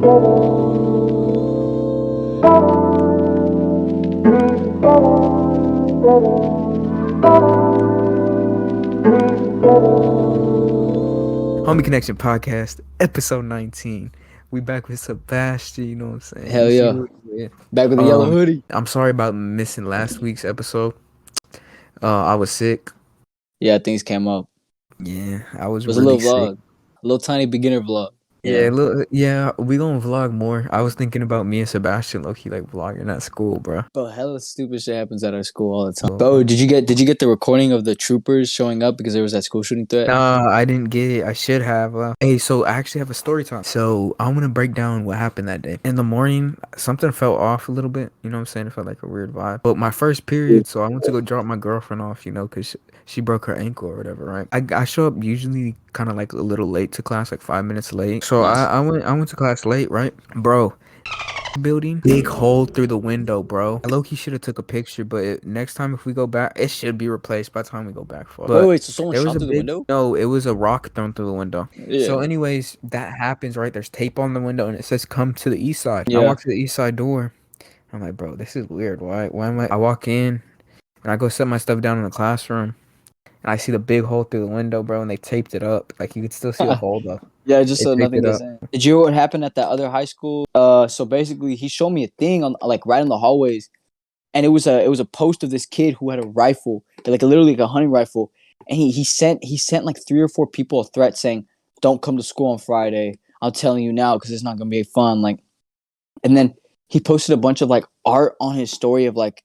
Homie Connection Podcast, episode 19. We back with Sebastian, you know what I'm saying? Hell You see yeah. what we did? Back with the yellow hoodie. I'm sorry about missing last week's episode. I was sick. Yeah, things came up. Yeah, I was It was a really little vlog. sick. A little tiny beginner vlog. Yeah, we gonna vlog more. I was thinking about me and Sebastian low-key like vlogging at school, bro. Bro, hella stupid shit happens at our school all the time. Bro, did you get the recording of the troopers showing up because there was that school shooting threat? Nah, I didn't get it. I should have. Hey, so I actually have a story time. So I'm gonna break down what happened that day. In the morning, something felt off a little bit. You know what I'm saying? It felt like a weird vibe. But my first period, so I went to go drop my girlfriend off, you know, because she broke her ankle or whatever, right? I show up usually kind of like a little late to class, like 5 minutes late. So Nice. I went to class late, right? Bro, building, big hole through the window, bro. I low-key should have took a picture, but next time if we go back, it should be replaced by the time we go back for. Wait, so someone There was shot a through the window? No, it was a rock thrown through the window. Yeah. So anyways, that happens, right? There's tape on the window and it says come to the east side. Yeah. I walk to the east side door. I'm like, bro, this is weird. Why am I walk in and I go set my stuff down in the classroom and I see the big hole through the window, bro, and they taped it up. Like you could still see the hole though. Yeah, just They so taped nothing it gets up. in. Did you hear what happened at that other high school? So basically he showed me a thing on like right in the hallways, and it was a post of this kid who had a rifle, like literally like a hunting rifle, and he sent like 3 or 4 people a threat saying, "Don't come to school on Friday. I'm telling you now because it's not gonna be fun." Like, and then he posted a bunch of like art on his story of like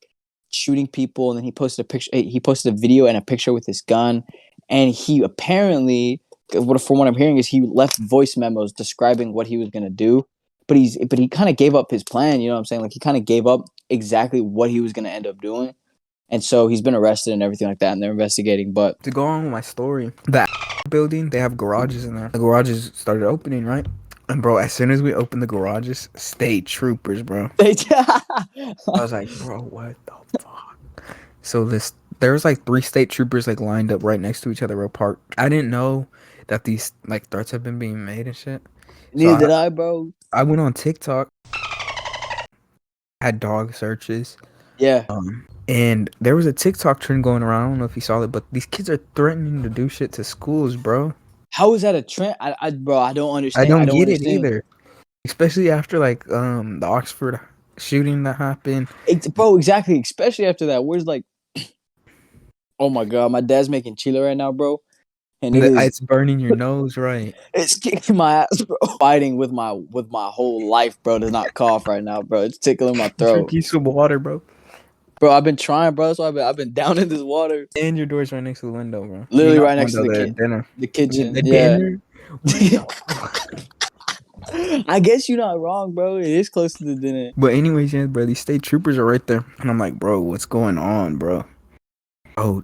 shooting people, and then he posted a picture. He posted a video and a picture with his gun, and he apparently, from what I'm hearing, is he left voice memos describing what he was gonna do, but he kind of gave up his plan. You know what I'm saying? Like he kind of gave up exactly what he was gonna end up doing, and so he's been arrested and everything like that, and they're investigating. But to go on with my story, that building, they have garages in there. The garages started opening, right? And bro, as soon as we opened the garages, state troopers, bro. I was like, bro, what the fuck? So there was like 3 state troopers like lined up right next to each other, parked. I didn't know that these like threats have been being made and shit. neither did I, bro. I went on TikTok, had dog searches. Yeah. And there was a TikTok trend going around. I don't know if you saw it, but these kids are threatening to do shit to schools, bro. How is that a trend? Bro, I don't understand. I don't get it either. Especially after like the Oxford shooting that happened. Bro, exactly. Especially after that. Where's like, oh my god, my dad's making chile right now, bro. And it's burning your nose, right? It's kicking my ass, bro. Fighting with my whole life, bro, to not cough right now, bro. It's tickling my throat. Drink you some water, bro. Bro, I've been trying, bro. So I've been down in this water. And your door's right next to the window, bro. Literally right next to the kitchen. The dinner. I guess you're not wrong, bro. It is close to the dinner. But anyways, yeah, bro, these state troopers are right there. And I'm like, bro, what's going on, bro? Oh,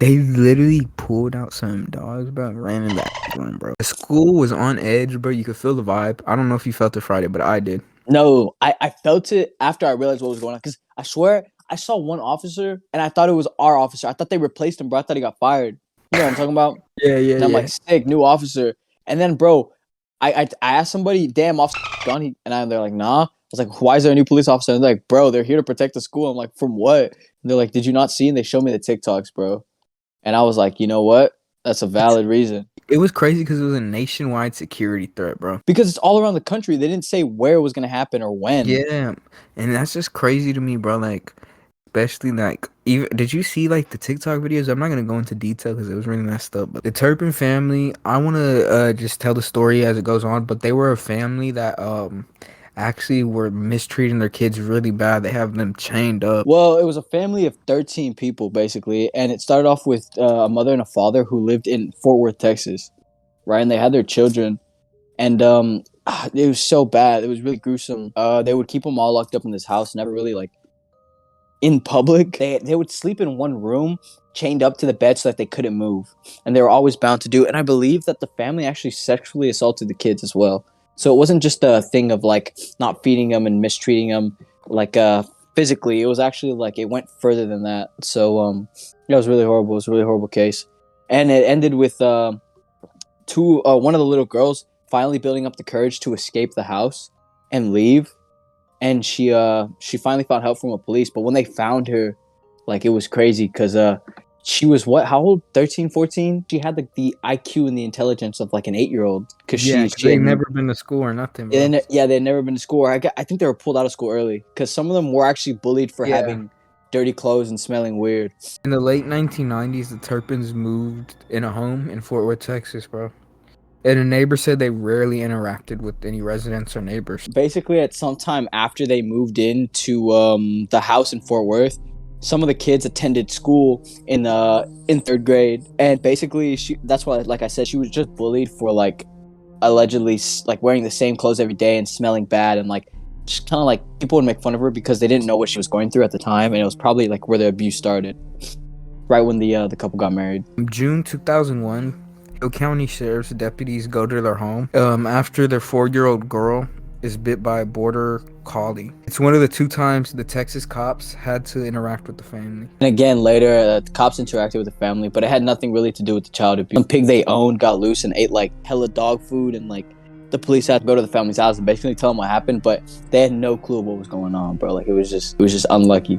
they literally pulled out some dogs, bro, and ran in that room, bro. The school was on edge, bro. You could feel the vibe. I don't know if you felt it Friday, but I did. No, I felt it after I realized what was going on. Because I swear, I saw one officer, and I thought it was our officer. I thought they replaced him, bro. I thought he got fired. You know what I'm talking about? Yeah. And I'm like, sick, new officer. And then, bro, I asked somebody, damn, officer gone? They're like, nah. I was like, why is there a new police officer? And they're like, bro, they're here to protect the school. I'm like, from what? And they're like, did you not see? And they showed me the TikToks, bro. And I was like, you know what? That's a valid reason. It was crazy because it was a nationwide security threat, bro. Because it's all around the country. They didn't say where it was going to happen or when. Yeah. And that's just crazy to me, bro. Like, especially like, even did you see like the TikTok videos? I'm not gonna go into detail because it was really messed up. But the Turpin family, I want to just tell the story as it goes on. But they were a family that actually were mistreating their kids really bad. They have them chained up. Well, it was a family of 13 people basically, and it started off with a mother and a father who lived in Fort Worth, Texas, right? And they had their children, and it was so bad. It was really gruesome. They would keep them all locked up in this house, never really like in public. They would sleep in one room, chained up to the bed so that they couldn't move, and they were always bound to do it. And I believe that the family actually sexually assaulted the kids as well. So it wasn't just a thing of like not feeding them and mistreating them like physically. It was actually like it went further than that. So it was really horrible. It was a really horrible case, and it ended with one of the little girls finally building up the courage to escape the house and leave. And she finally found help from the police. But when they found her, like, it was crazy because she was what? How old? 13, 14? She had like the IQ and the intelligence of like an 8-year-old. Because Yeah, she they've had never been to school or nothing, bro. yeah, they'd never been to school. I think they were pulled out of school early because some of them were actually bullied for having dirty clothes and smelling weird. In the late 1990s, the Turpins moved in a home in Fort Worth, Texas, bro. And a neighbor said they rarely interacted with any residents or neighbors. Basically, at some time after they moved into the house in Fort Worth, some of the kids attended school in 3rd grade, and basically that's why, like I said, she was just bullied for like allegedly like wearing the same clothes every day and smelling bad, and like just kind of like people would make fun of her because they didn't know what she was going through at the time, and it was probably like where the abuse started, right when the couple got married. In June 2001, Hill County Sheriff's deputies go to their home after their 4-year-old girl is bit by a border collie. It's one of the 2 times the Texas cops had to interact with the family. And again, later, the cops interacted with the family, but it had nothing really to do with the child abuse. Some pig they owned got loose and ate like hella dog food, and like the police had to go to the family's house and basically tell them what happened, but they had no clue what was going on, bro. Like it was just unlucky.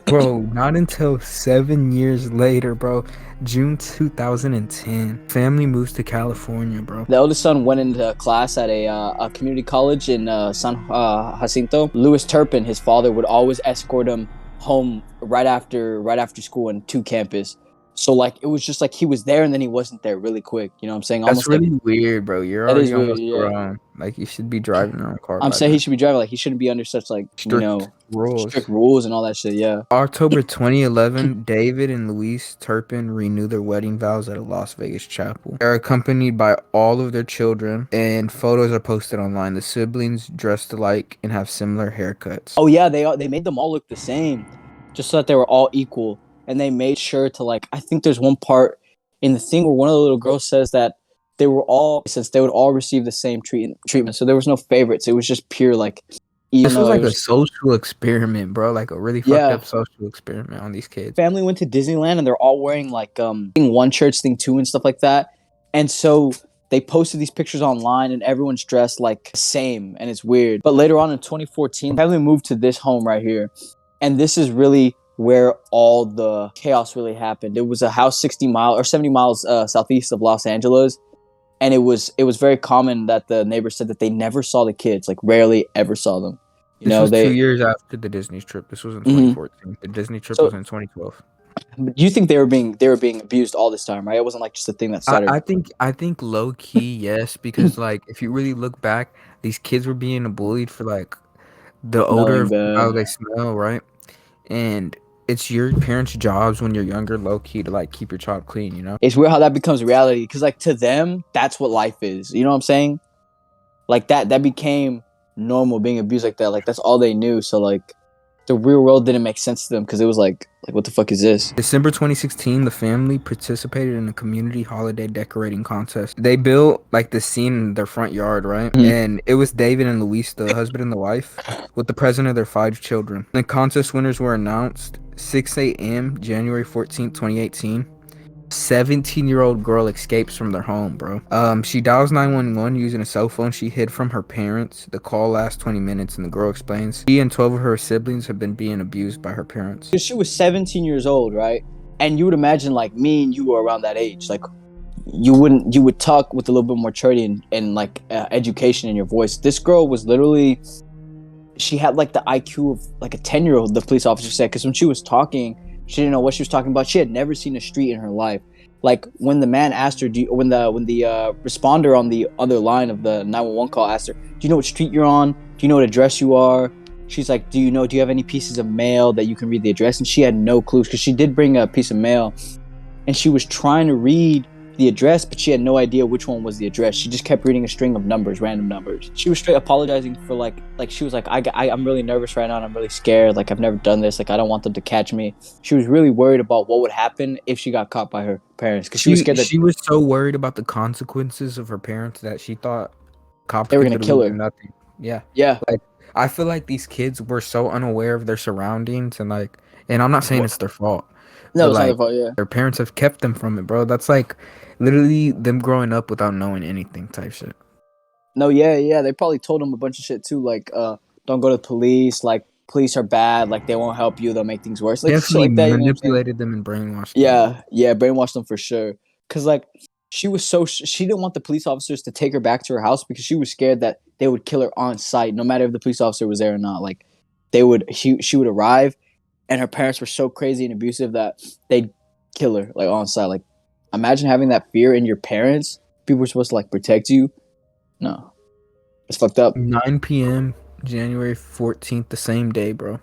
Bro, not until 7 years later, bro, June 2010, family moves to California, bro. The eldest son went into class at a community college in San Jacinto. Louis Turpin, his father, would always escort him home right after school and to campus. So like it was just like he was there and then he wasn't there really quick. You know what I'm saying? That's really weird, bro. You're that already is weird, almost yeah. grown. Like you should be driving your own car. I'm saying he should be driving. Like he shouldn't be under such like strict rules and all that shit. Yeah. October 2011, David and Louise Turpin renew their wedding vows at a Las Vegas chapel. They're accompanied by all of their children, and photos are posted online. The siblings dressed alike and have similar haircuts. Oh yeah, they made them all look the same, just so that they were all equal. And they made sure to like, I think there's one part in the thing where one of the little girls says that they would all receive the same treatment. So there was no favorites. It was just pure like. This was like a social experiment, bro. Like a really fucked up social experiment on these kids. Family went to Disneyland and they're all wearing like thing 1 church, thing 2 and stuff like that. And so they posted these pictures online and everyone's dressed like the same, and it's weird. But later on in 2014, family moved to this home right here. And this is really where all the chaos really happened. It was a house 70 miles southeast of Los Angeles, and it was very common that the neighbors said that they never saw the kids, like rarely ever saw them. This was 2 years after the Disney trip. This was in 2014. The Disney trip was in 2012. You think they were being abused all this time, right? It wasn't like just a thing that started. I think low key yes, because like if you really look back, these kids were being bullied for like the odor of how they smell, right? And it's your parents' jobs when you're younger, low key, to like keep your child clean, you know? It's weird how that becomes reality, because like to them, that's what life is. You know what I'm saying? Like that became normal, being abused like that. Like that's all they knew. So like the real world didn't make sense to them, because it was like what the fuck is this? December 2016, the family participated in a community holiday decorating contest. They built like the scene in their front yard, right? And it was David and Luis, the husband and the wife, with the present of their 5 children. The contest winners were announced 6 a.m. January 14th, 2018. 17-year-old girl escapes from their home, bro. She dials 911 using a cell phone she hid from her parents. The call lasts 20 minutes, and the girl explains she and 12 of her siblings have been being abused by her parents. She was 17 years old, right? And you would imagine like me and you were around that age. Like you would talk with a little bit more maturity and like education in your voice. This girl was literally, she had like the IQ of like a 10-year-old, the police officer said, because when she was talking, she didn't know what she was talking about. She had never seen a street in her life. Like when the man asked her, when the responder on the other line of the 911 call asked her, "Do you know what street you're on? Do you know what address you are?" She's like, do you have any pieces of mail that you can read the address? And she had no clues, because she did bring a piece of mail, and she was trying to read the address, but she had no idea which one was the address. She just kept reading a string of numbers, random numbers. She was straight apologizing for like she was like, I'm really nervous right now, and I'm really scared. Like I've never done this. Like I don't want them to catch me. She was really worried about what would happen if she got caught by her parents, because she was scared that she was so worried about the consequences of her parents that she thought cops they were gonna kill her. Nothing. Yeah. Like I feel like these kids were so unaware of their surroundings, and I'm not saying it's their fault. No, it's not their fault, yeah. Their parents have kept them from it, bro. That's like literally them growing up without knowing anything type shit. No, yeah. They probably told him a bunch of shit too, like don't go to the police. Like police are bad. Like they won't help you. They'll make things worse. Like shit Definitely like that. You know what I'm saying? manipulated them and brainwashed them, bro. Yeah, brainwashed them for sure. Cause like she was she didn't want the police officers to take her back to her house because she was scared that they would kill her on site, no matter if the police officer was there or not. Like she would arrive, and her parents were so crazy and abusive that they'd kill her like on site. Like imagine having that fear in your parents. People were supposed to like protect you. No, it's fucked up. 9 p.m. January 14th, the same day, bro.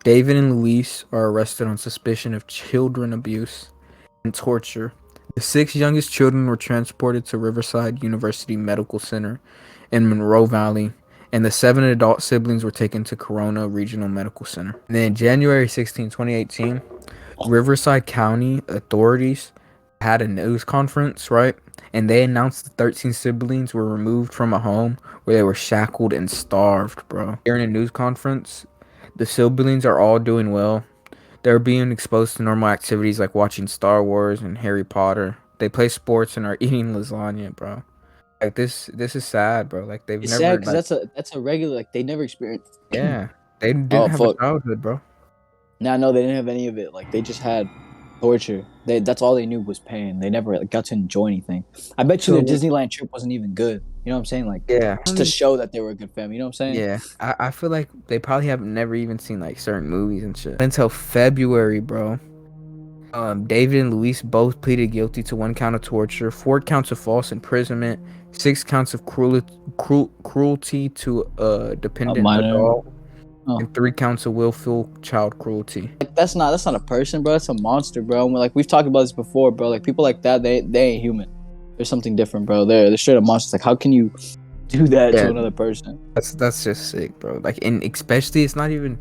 David and Luis are arrested on suspicion of children abuse and torture. The 6 youngest children were transported to Riverside University Medical Center in Monroe Valley, and the 7 adult siblings were taken to Corona Regional Medical Center. And then January 16, 2018, Riverside County authorities had a news conference, right? And they announced the 13 siblings were removed from a home where they were shackled and starved, bro. During a news conference, the siblings are all doing well. They're being exposed to normal activities like watching Star Wars and Harry Potter. They play sports and are eating lasagna, bro. Like this is sad, bro. Like they've It's never sad because that's a regular like they never experienced. yeah. They didn't Oh have a fuck! childhood, bro. No, they didn't have any of it. Like they just had torture. That's all they knew was pain. They never like, got to enjoy anything. I bet you their So Disneyland trip wasn't even good. You know what I'm saying? Like yeah. just to show that they were a good family. You know what I'm saying? Yeah. I feel like they probably have never even seen like certain movies and shit. Until February, bro. David and Luis both pleaded guilty to 1 count of torture, 4 counts of false imprisonment, 6 counts of cruelty to a A dependent minor. adult, Oh. and 3 counts of willful child cruelty. Like that's not a person, bro. That's a monster, bro. And like we've talked about this before, bro. Like people like that, they ain't human. There's something different, bro. They're straight up monsters. Like how can you do that to another person? That's just sick, bro. Like, and especially it's not even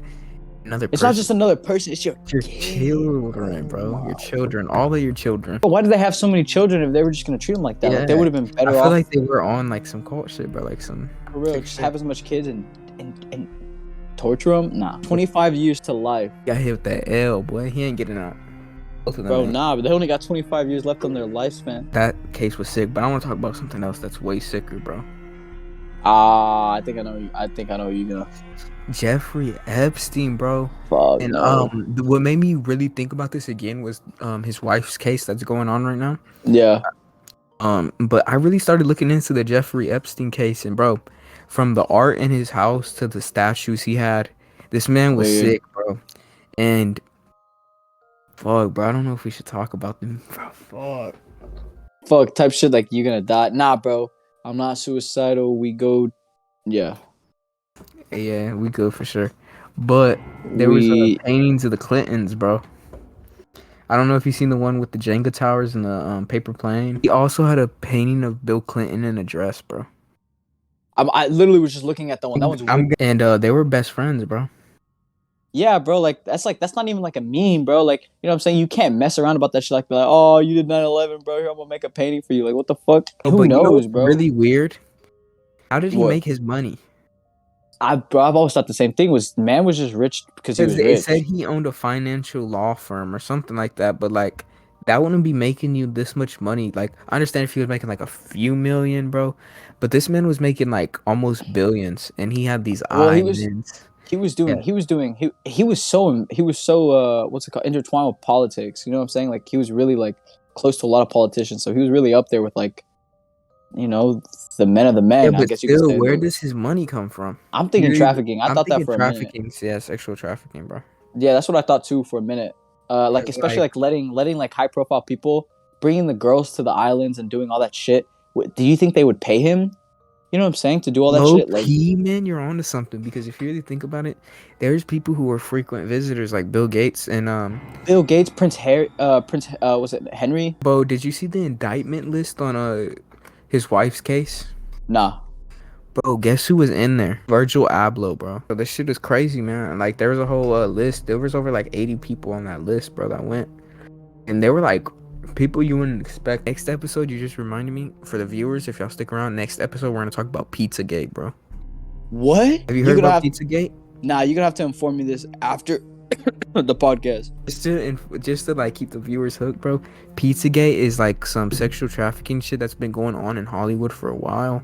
another person. It's not just another person. It's your children, bro. Wow. Your children, all of your children. But why did they have so many children if they were just gonna treat them like that? Like they would have been better I feel off. like they were on like some cult shit, bro. Like some For real, just have as much kids and torture them. Nah, 25 years to life. Got hit with that L, boy. He ain't getting out. Both of them Bro, ain't. nah, but they only got 25 years left on their lifespan. That case was sick, but I want to talk about something else that's way sicker, bro. I think I know. I think I know you gonna. Jeffrey Epstein, bro. Fuck And no. what made me really think about this again was his wife's case that's going on right now. Yeah. But I really started looking into the Jeffrey Epstein case, and bro, from the art in his house to the statues he had, this man was Weird. sick, bro. And fuck, bro, I don't know if we should talk about them. Bro, Fuck type shit like you're gonna die. Nah, bro. I'm not suicidal. We go. Yeah. yeah, we good for sure. But there was paintings of the Clintons, bro. I don't know if you seen the one with the Jenga towers and the paper plane. He also had a painting of Bill Clinton in a dress, bro. I literally was just looking at that one. That one's weird. And they were best friends, bro. Yeah, bro. Like that's not even like a meme, bro. Like you know what I'm saying? You can't mess around about that shit. Like, be like, oh, you did 9/11, bro. Here, I'm gonna make a painting for you. Like, what the fuck? Who knows, bro? Really weird. How did he What? make his money? I've always thought the same thing. Was man was just rich because he was It rich. said he owned a financial law firm or something like that, but like that wouldn't be making you this much money. Like I understand if he was making like a few million, bro, but this man was making like almost billions, and he had these islands. He was so what's it called, intertwined with politics. You know what I'm saying? Like he was really like close to a lot of politicians, so he was really up there with like, you know, the men of the men. Yeah, I guess you could say. Where does his money come from? I'm thinking trafficking. I thought that for a minute. Trafficking, yeah, sexual trafficking, bro. Yeah, that's what I thought too for a minute. Like especially like letting like high profile people bringing the girls to the islands and doing all that shit. Do you think they would pay him? You know what I'm saying? To do all that shit? Like, man, you're onto something, because if you really think about it, there's people who are frequent visitors like Bill Gates and Bill Gates, Prince Harry, was it Henry? Bo, did you see the indictment list on his wife's case? Nah. Bro, guess who was in there? Virgil Abloh, bro. So this shit is crazy, man. Like there was a whole list. There was over like 80 people on that list, bro, that went. And they were like people you wouldn't expect. Next episode, you just reminded me, for the viewers, if y'all stick around, next episode we're gonna talk about Pizzagate, bro. What? Have you heard about Pizzagate? Nah, you're gonna have to inform me this after The podcast. Just to like keep the viewers hooked, bro. Pizzagate is like some sexual trafficking shit that's been going on in Hollywood for a while.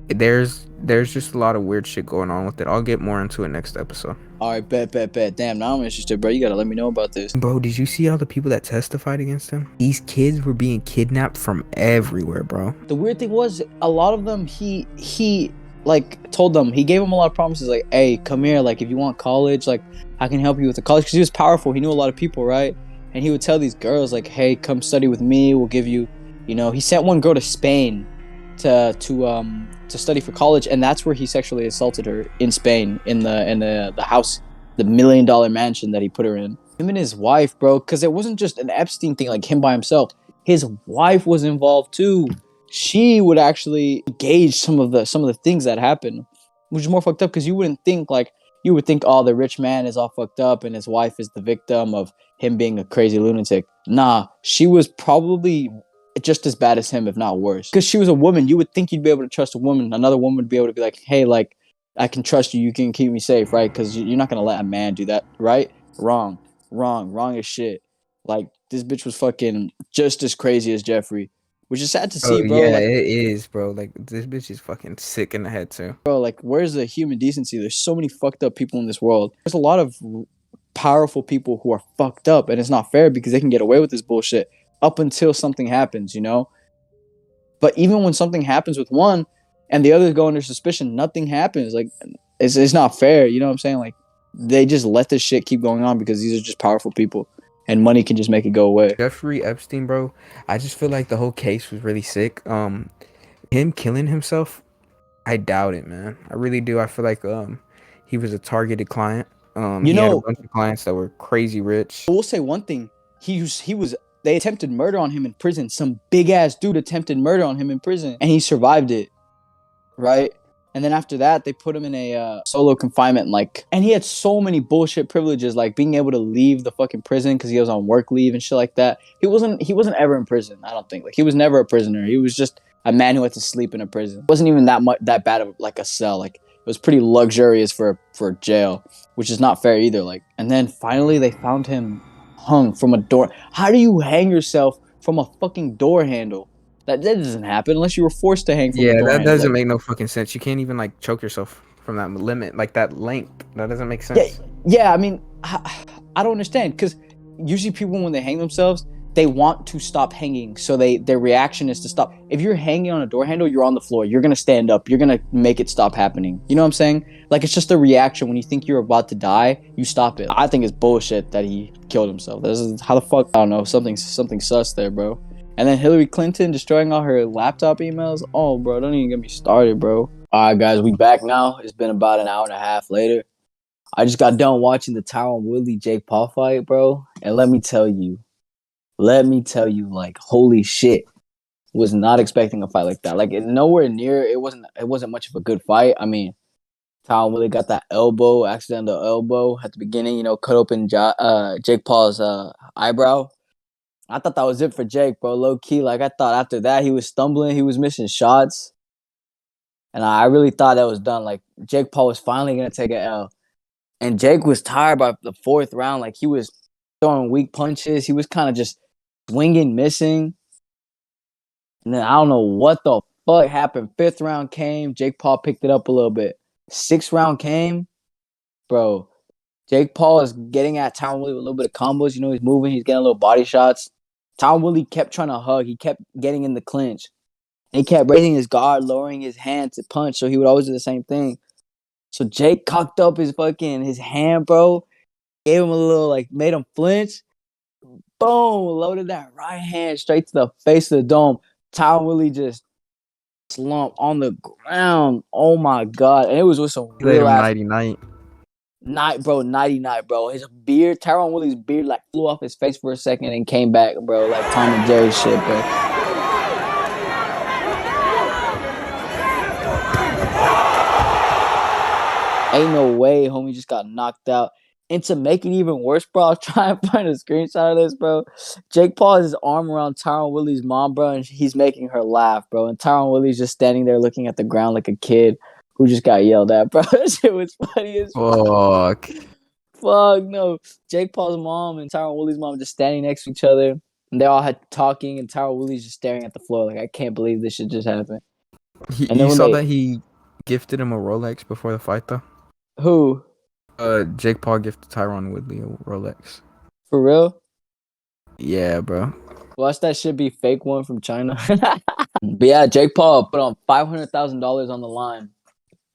There's just a lot of weird shit going on with it. I'll get more into it next episode. All right, bet. Damn, now I'm interested, bro. You gotta let me know about this. Bro, did you see all the people that testified against him? These kids were being kidnapped from everywhere, bro. The weird thing was, a lot of them, he like told them, he gave them a lot of promises, like, hey, come here, like, if you want college, like, I can help you with the college, because he was powerful. He knew a lot of people, right? And he would tell these girls, like, hey, come study with me. We'll give you, he sent one girl to Spain to study for college, and that's where he sexually assaulted her, in Spain, in the house, the $1 million mansion that he put her in. Him and his wife, bro, because it wasn't just an Epstein thing, like him by himself. His wife was involved too. She would actually gauge some of the things that happen, which is more fucked up, because you would think, oh, the rich man is all fucked up and his wife is the victim of him being a crazy lunatic. Nah, she was probably just as bad as him, if not worse. Because she was a woman. You would think you'd be able to trust a woman. Another woman would be able to be like, hey, like, I can trust you. You can keep me safe, right? Because you're not going to let a man do that, right? Wrong as shit. Like, this bitch was fucking just as crazy as Jeffrey. Which is sad to see, bro. Yeah, like, it is, bro. Like, this bitch is fucking sick in the head, too. Bro, like, where's the human decency? There's so many fucked up people in this world. There's a lot of powerful people who are fucked up, and it's not fair because they can get away with this bullshit up until something happens, But even when something happens with one and the others go under suspicion, nothing happens. Like, it's not fair, you know what I'm saying? Like, they just let this shit keep going on because these are just powerful people. And money can just make it go away. Jeffrey Epstein, bro, I just feel like the whole case was really sick. Him killing himself, I doubt it, man. I really do. I feel like he was a targeted client. He had a bunch of clients that were crazy rich. I will say one thing. They attempted murder on him in prison. Some big ass dude attempted murder on him in prison, and he survived it, right? And then after that, they put him in a solo confinement, and he had so many bullshit privileges, like being able to leave the fucking prison because he was on work leave and shit like that. He wasn't ever in prison, I don't think. Like, he was never a prisoner. He was just a man who had to sleep in a prison. It wasn't even that bad of like a cell. Like, it was pretty luxurious for jail, which is not fair either. Like, and then finally they found him hung from a door. How do you hang yourself from a fucking door handle? That doesn't happen unless you were forced to hang from a door handle. Yeah, that doesn't make no fucking sense. You can't even, like, choke yourself from that limit, like that length. That doesn't make sense. Yeah, I mean, I don't understand, because usually people, when they hang themselves, they want to stop hanging, so their reaction is to stop. If you're hanging on a door handle, you're on the floor. You're going to stand up. You're going to make it stop happening. You know what I'm saying? Like, it's just a reaction. When you think you're about to die, you stop it. I think it's bullshit that he killed himself. This is, how the fuck? I don't know. Something sus there, bro. And then Hillary Clinton destroying all her laptop emails. Oh, bro, don't even get me started, bro. All right, guys, we back now. It's been about an hour and a half later. I just got done watching the Tyron Woodley-Jake Paul fight, bro. And let me tell you, like, holy shit. Was not expecting a fight like that. Like, nowhere near. It wasn't much of a good fight. I mean, Tyron Woodley got that accidental elbow at the beginning. Cut open Jake Paul's eyebrow. I thought that was it for Jake, bro. Low key, like, I thought after that he was stumbling, he was missing shots, and I really thought that was done. Like, Jake Paul was finally gonna take an L, and Jake was tired by the fourth round. Like, he was throwing weak punches. He was kind of just swinging, missing, and then I don't know what the fuck happened. Fifth round came, Jake Paul picked it up a little bit. Sixth round came, bro. Jake Paul is getting at Tyron Woodley with a little bit of combos. He's moving. He's getting a little body shots. Tyron Woodley kept trying to hug. He kept getting in the clinch. And he kept raising his guard, lowering his hand to punch. So he would always do the same thing. So Jake cocked up his hand, bro. Gave him a little, like, made him flinch. Boom. Loaded that right hand straight to the face of the dome. Tyron Woodley just slumped on the ground. Oh, my God. And it was with some real ass... Nighty night, bro. His beard, Tyron Woodley's beard, like, flew off his face for a second and came back, bro. Like Tom and Jerry shit, bro. Ain't no way, homie just got knocked out. And to make it even worse, bro, I was trying to find a screenshot of this, bro. Jake Paul has his arm around Tyron Woodley's mom, bro, and he's making her laugh, bro. And Tyron Woodley's just standing there looking at the ground like a kid who just got yelled at, bro. That shit was funny as fuck. Fuck no. Jake Paul's mom and Tyron Woodley's mom just standing next to each other, and they all had talking, and Tyron Woodley's just staring at the floor like, I can't believe this shit just happened. And then You when saw they that he gifted him a Rolex before the fight, though? who Jake Paul gifted Tyron Woodley a Rolex. for real? Yeah, bro. Watch that shit be fake one from China. But yeah, Jake Paul put on $500,000 on the line.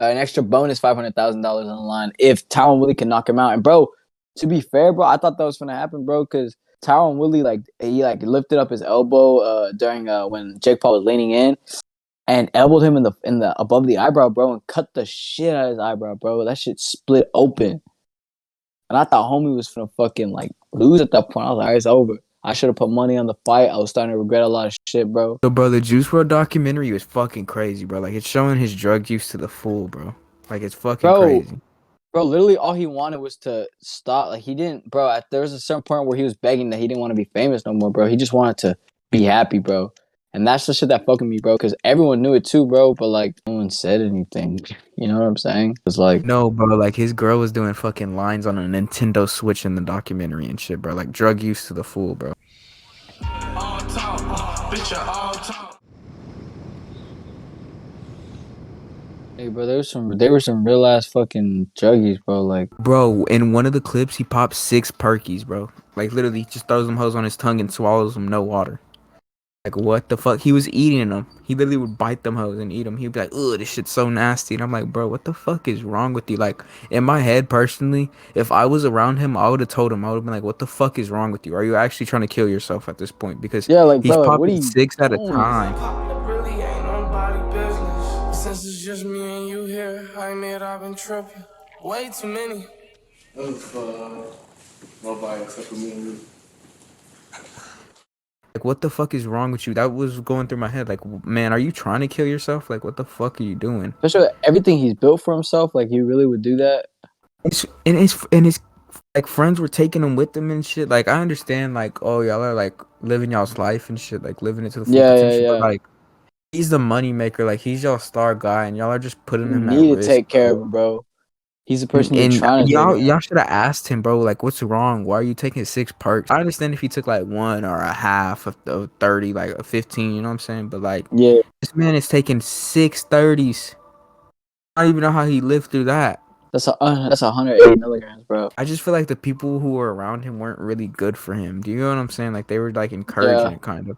An extra bonus $500,000 on the line if Tyron Woodley can knock him out. And bro, to be fair, bro, I thought that was gonna happen, bro, because Tyron Woodley he lifted up his elbow during when Jake Paul was leaning in and elbowed him in the above the eyebrow, bro, and cut the shit out of his eyebrow, bro. That shit split open. And I thought homie was gonna fucking like lose at that point. I was like, it's over. I should have put money on the fight. I was starting to regret a lot of shit, bro. So, bro, the Juice WRLD documentary was fucking crazy, bro. Like, it's showing his drug use to the full, bro. Like, it's fucking Bro, crazy. Bro, literally all he wanted was to stop. Like he didn't, bro. There was a certain point where he was begging that he didn't want to be famous no more, bro. He just wanted to be happy, bro. And that's the shit that fucking me, bro. Because everyone knew it too, bro. But like, no one said anything. You know what I'm saying? It's like, No, bro, like, his girl was doing fucking lines on a Nintendo Switch in the documentary and shit, bro. Like, drug use to the full, bro. All talk, bitch, all talk. hey, bro, there were some real ass fucking druggies, bro. Like, Bro, in one of the clips, he pops 6 perkies, bro. Like, literally, he just throws them hoes on his tongue and swallows them, no water. Like, what the fuck? He was eating them. He literally would bite them hoes and eat them. He'd be like, ugh, this shit's so nasty. And I'm like, bro, what the fuck is wrong with you? Like, in my head, personally, if I was around him, I would have told him. I would have been like, what the fuck is wrong with you? Are you actually trying to kill yourself at this point? Because yeah, like, he's bro, like, what are popping you 6 at a doing? time. It really ain't nobody business. Since it's just me and you here, I admit I've been tripping. Way too many. Nobody except for me and you. Like, what the fuck is wrong with you? That was going through my head. Like, man, are you trying to kill yourself? Like, what the fuck are you doing? Especially everything he's built for himself. Like, he really would do that. And his like friends were taking him with them and shit. Like, I understand, like, oh, y'all are like living y'all's life and shit, like living it to the full Yeah, yeah, potential. But yeah. like, he's the money maker. Like, he's y'all star guy, and y'all are just putting You him at need to risk, take care of bro. him, bro. He's the And, person you're and trying to take care y'all of. should have asked him, bro. Like, what's wrong? Why are you taking 6 perks? I understand if he took like one or a half of 30, like a 15. You know what I'm saying? But like, Yeah, this man is taking 6 30s. I don't even know how he lived through that. that's 180 milligrams, bro. I just feel like the people who were around him weren't really good for him. Do you know what I'm saying? Like, they were like encouraging Yeah. it, kind of.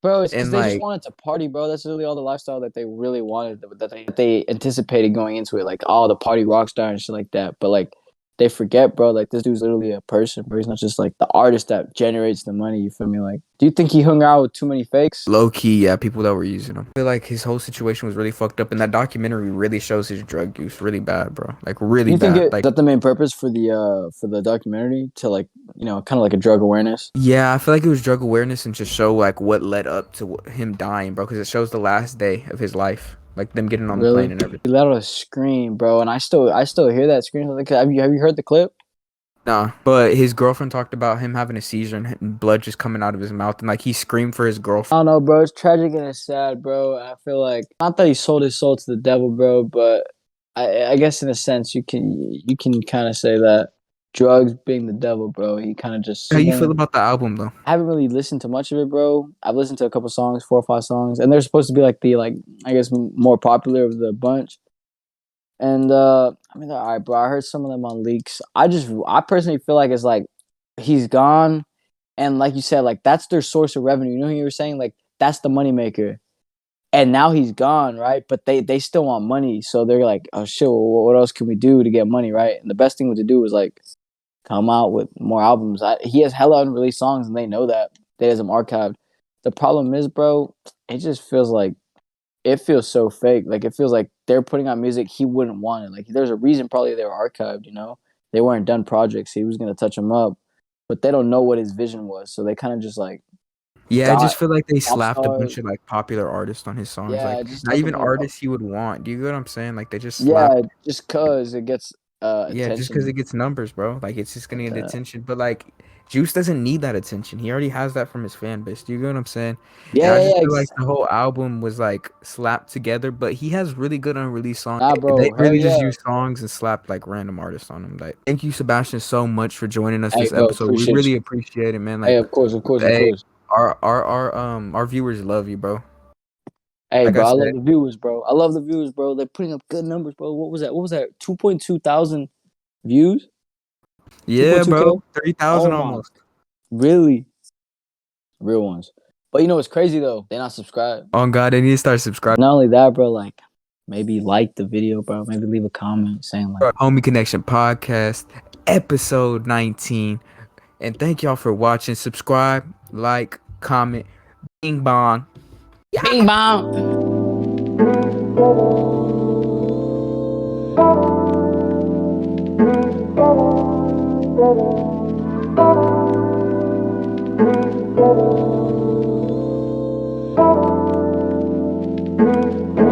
Bro, it's because And they just like, wanted to party, bro. That's really all the lifestyle that they really wanted, that they anticipated going into it, like all the party rock star and shit like that. But like, they forget, bro. Like this dude's literally a person, bro. He's not just like the artist that generates the money. You feel me? Like, do you think he hung out with too many fakes? low key, yeah, people that were using him. I feel like his whole situation was really fucked up, and that documentary really shows his drug use really bad, bro. Like, really You think bad. is Like, that the main purpose for the documentary to like kind of like a drug awareness? yeah, I feel like it was drug awareness and to show like what led up to him dying, bro. Because it shows the last day of his life, like them getting on the plane Really? and everything. He let out a scream, bro, and I still hear that scream. Like, have you heard the clip? Nah, but his girlfriend talked about him having a seizure and blood just coming out of his mouth, and like he screamed for his I girlfriend. don't know, bro. It's tragic and it's sad, bro. I feel like not that he sold his soul to the devil, bro, but I guess in a sense you can kind of say that drugs being the devil, bro. He kind of just. How you feel about the album though? I haven't really listened to much of it, bro. I've listened to a couple songs, 4 or 5 songs, and they're supposed to be like the I guess more popular of the bunch. And I mean, they're all right, bro. I heard some of them on leaks. I personally feel like it's like he's gone, and like you said, like that's their source of revenue. You know who you were saying? Like that's the moneymaker. And now he's gone, right? But they still want money, so they're like, oh shit, well, what else can we do to get money, right? And the best thing to do was like come out with more albums. He has hella unreleased songs, and they know that. They has them archived. The problem is, bro, it just feels like it feels so fake. Like it feels like they're putting out music he wouldn't want it. Like there's a reason probably they were archived. They weren't done projects. He was gonna touch them up, but they don't know what his vision was, so they kind of just like Yeah, I got just feel like they pop slapped a star. bunch of like popular artists on his songs, Yeah, like just not stuff even them like artists he would want. Do you get what I'm saying? Like they just yeah, slapped. just cause it gets Yeah, just because attention it gets numbers, bro. Like it's just gonna like get that. attention. But like Juice doesn't need that attention. He already has that from his fan base. Do you get what I'm saying? And Yeah, I yeah, just yeah. feel like the whole album was like slapped together, but he has really good unreleased songs. Nah, They bro. Hell really just yeah. use songs and slapped like random artists on them. Like, thank you, Sebastian, so much for joining us Hey, this bro. episode. We Appreciate really you. appreciate it, man. Hey, Like, of course, of course, of hey, course. our viewers love you, bro. Hey, Like I bro. I said, love the viewers, bro. I love the viewers, bro. They're putting up good numbers, bro. What was that? 2.2 thousand views? yeah, 2.2K? bro, 3,000 Oh my. almost. Really? Real ones. But you know what's crazy though? They're not subscribed. On God, they need to start subscribing. Not only that, bro, like maybe like the video, bro. Maybe leave a comment saying like Homie Connection Podcast, episode 19. And thank y'all for watching. Subscribe, like, comment, bing bong. bing bong.